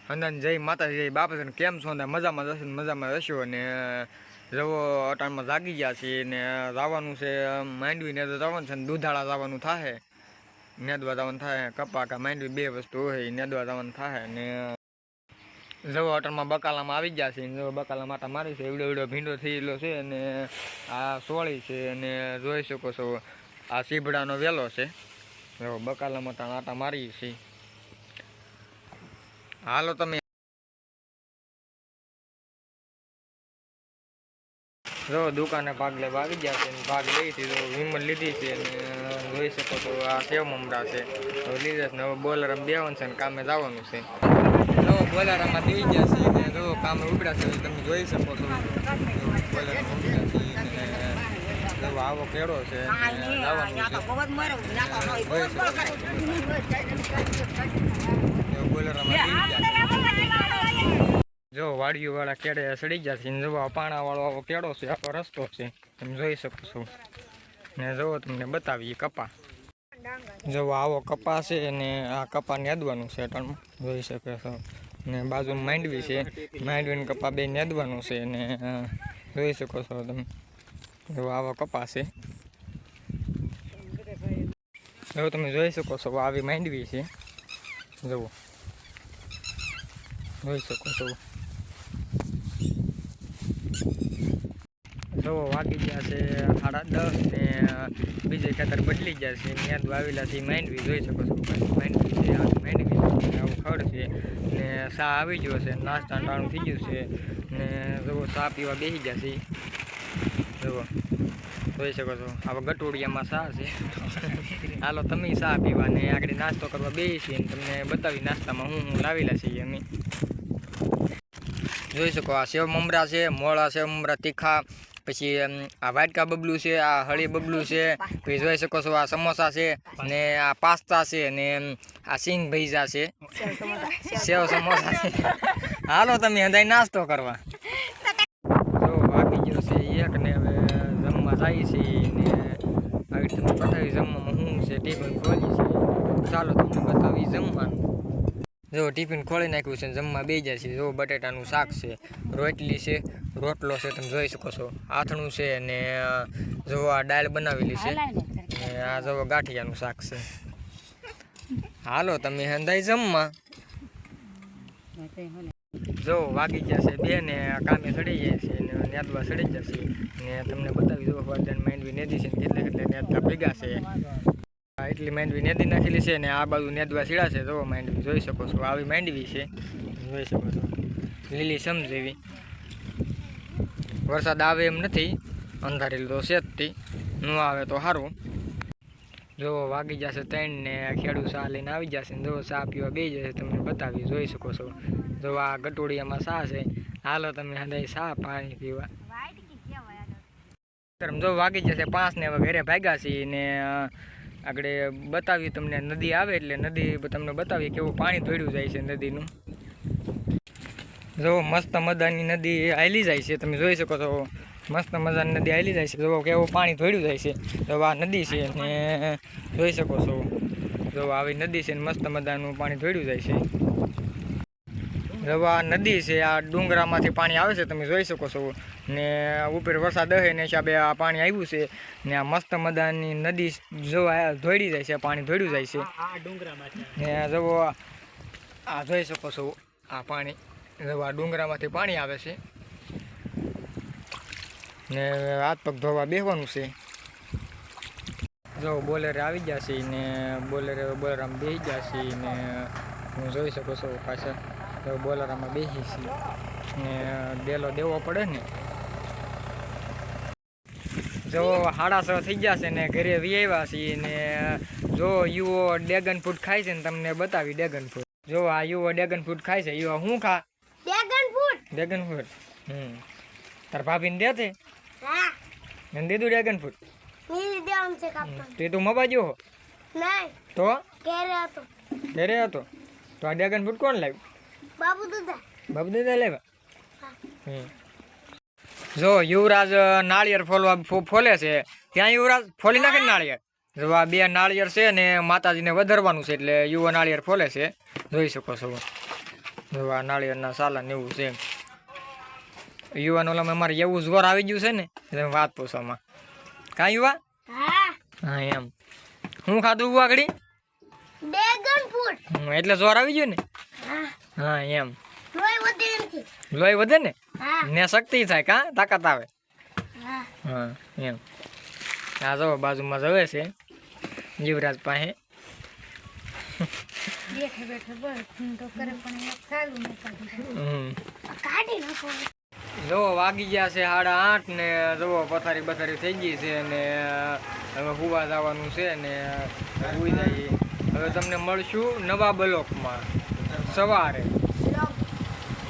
અંદાન જય માતાજી જય બાપા કેમ છો ને મજામાં હશો અને જવો અટાણમાં જાગી ગયા છીએ ને જવાનું છે માંડવી ને જવાનું છે ને દુધાળા જવાનું થાય નેદવા જવાનું થાય કપા કા માંડવી બે વસ્તુ હોય નેદવા જવાનું થાય ને જવો અટાણમાં બકાલામાં આવી ગયા છે જો બકાલા માટા મારી છે એવડો ભીંડો થયેલો છે અને આ સોળી છે અને જોઈ શકો છો આ સીભડાનો વેલો છે જો બકાલામાં આટા મારી છે હાલો તમે જો દુકાને ભાગ લેવા આવી ગયા છે ભાગ લઈ હતી તો વિમલ લીધી છે અને જોઈ શકો તો આ સેવ મમરા છે તો લીધા છે ને હવે બોલરામાં બેવાનું છે ને કામે જવાનું છે જો બોલરામાં દઈ ગયા છે ને જો કામે ઉપડ્યા છે તમે જોઈ શકો છો બોલરામાં ઉપડ્યા છે ને આવો કેળો છે જો વાડીઓ વાળા કેળે સડી ગયા છે જો પાણા વાળો આવો કેળો છે આવો રસ્તો છે તમે જોઈ શકો છો ને જો તમને બતાવીએ કપા જો આવો કપા છે ને આ કપા નેદવાનું છે અટાણમાં જોઈ શકો છો ને બાજુમાં માંડવી છે માંડવીને કપા બે નેદવાનું છે ને જોઈ શકો છો તમે જો આવો કપા છે જો તમે જોઈ શકો છો આવી માંડવી છે જુઓ જોઈ શકો છો જો વાગી ગયા છે 10:30 ને બીજે ખેતર બદલી ગયા છે યાદ વાવેલા છે માંડવી જોઈ શકો છો માંડવી છે માંડવી આવું ખડ છે ને સા આવી ગયો છે નાસ્તા ટાણું થઈ ગયું છે ને જો સા પીવા બેસી ગયા છે જુઓ જોઈ શકો છો આવા ગટોડિયામાં સા છે હાલો તમે સા પીવા ને આગળ નાસ્તો કરવા બેસી ને તમને બતાવી નાસ્તામાં હું લાવેલા છીએ અમે જોઈ શકો આ સેવ મમરા છે મોળા સેવ મમરા તીખા પછી આ વાટકા બબલું છે આ હળી બબલું છે પછી જોઈ શકો છો આ સમોસા છે ને આ પાસ્તા છે ને આ સિંગ ભૈજા છે સેવ સમોસા છે હાલો તમે હંધાઈ નાસ્તો કરવા જો વાગી ગયો છે એક ને હવે જમવા જાય છે ને આવી તમને બતાવી જમવામાં શું છે ટિફિન ખોલી છે ચાલો તમને બતાવી જમવાનું જો ટિફિન ખોલી નાખ્યું છે જમવા બે જાય છે જો બટેટાનું શાક છે રોટલી છે રોટલો છે તમે જોઈ શકો છો આથણું છે ને જો આ દાળ બનાવેલી છે ને આ જો ગાંઠિયાનું શાક છે હાલો તમે હંધાઈ જમવા જો વાગી ગયા છે બે ને કામે સડી જાય છે ને નેદવા સડી જશે ને તમને બતાવી દો વાદન માંડવી નેદી છે કેટલે નેદતા ભેગા છે એટલી માંડવી નેદી નાખેલી છે ને આ બાજુ નેદવા સીડા છે જો માંડવી જોઈ શકો છો આવી માંડવી છે જોઈ શકો છો લીલી સમજેવી વરસાદ આવે એમ નથી અંધારેલું તો છે જ ન આવે તો સારું જો વાગી જશે 3 ને ખેડૂત સા લઈને આવી જશે જો સા પીવા બે જશે તમને બતાવી જોઈ શકો છો જો આ ગટોડિયામાં સા છે હાલો તમે હંધાઈ સા પાણી પીવા જો વાગી જશે 5 ને હવે ઘરે ભાગ્યા છીએ ને આગળ બતાવી તમને નદી આવે એટલે નદી તમને બતાવી કેવું પાણી ધોડ્યું જાય છે નદીનું જો મસ્ત મજાની નદી હાલી જાય છે તમે જોઈ શકો છો મસ્ત મજાની નદી હાલી જાય છે જો કેવું પાણી ધોડ્યું જાય છે જો આ નદી છે ને જોઈ શકો છો જો આવી નદી છે ને મસ્ત મજાનું પાણી ધોડ્યું જાય છે જો આ નદી છે આ ડુંગરામાંથી પાણી આવે છે તમે જોઈ શકો છો ને ઉપર વરસાદ હે ને હિસાબે આ પાણી આવ્યું છે ને આ મસ્ત મજાની નદી જો ધોડી જાય છે પાણી ધોડ્યું જાય છે ને જો આ જોઈ શકો છો આ પાણી જો આ ડુંગરામાંથી પાણી આવે છે ને હાથ પગ ધોવા બેસવાનું છે જો બોલેરે આવી ગયા છે ને બોલરામાં બેસી ગયા છે ને હું જોઈ શકો છો પાછળ તો બોલરામાં બેસી છીએ ને ડેલો દેવો પડે ને જો 6:30 થઈ ગયા છે ને ઘરે વી આવ્યા છીએ ને જો યુવો ડ્રેગન ફ્રૂટ ખાય છે ને તમને બતાવી ડ્રેગન ફ્રૂટ જો આ યુવો ડ્રેગન ફ્રૂટ ખાય છે યુવો શું ખા ડ્રેગન ફ્રૂટ તાર ભાભીને દે છે હા મને દીધું ડ્રેગન ફ્રૂટ તે તું મબા જો તો ઘરે હતો તો આ ડ્રેગન ફ્રૂટ કોણ લાવ્યું બાબુ દાદા લાવ્યા જો યુવરાજ નાળિયેર ફોલે છે ત્યાં યુવરાજ ફોલી નાખે ને નાળિયેર જો આ 2 નાળિયેર છે ને માતાજીને વધારવાનું છે એટલે યુવો નાળિયેર ફોલે છે જોઈ શકો છો જો આ નાળિયેરના સાલા ને એવું છે. યુવાન ઓલામાં અમારે એવું જોર આવી ગયું છે ને એટલે વાત પૂછવામાં. કાં યુવા? હા એમ. હું ખાધું આગળી? એટલે જોર આવી ગયું ને? હા એમ. લોહી વધે ને શક્તિ થાય, કાં તાકાત આવે. હા એમ. આ જો બાજુમાં જવે છે જીવરાજ પાસે. જો વાગી ગયા છે 8:30 ને જવો પથારી બથારી થઈ ગઈ છે ને હવે હુવા જવાનું છે ને હુઈ જઈએ. હવે તમને મળશું નવા બ્લોકમાં સવારે.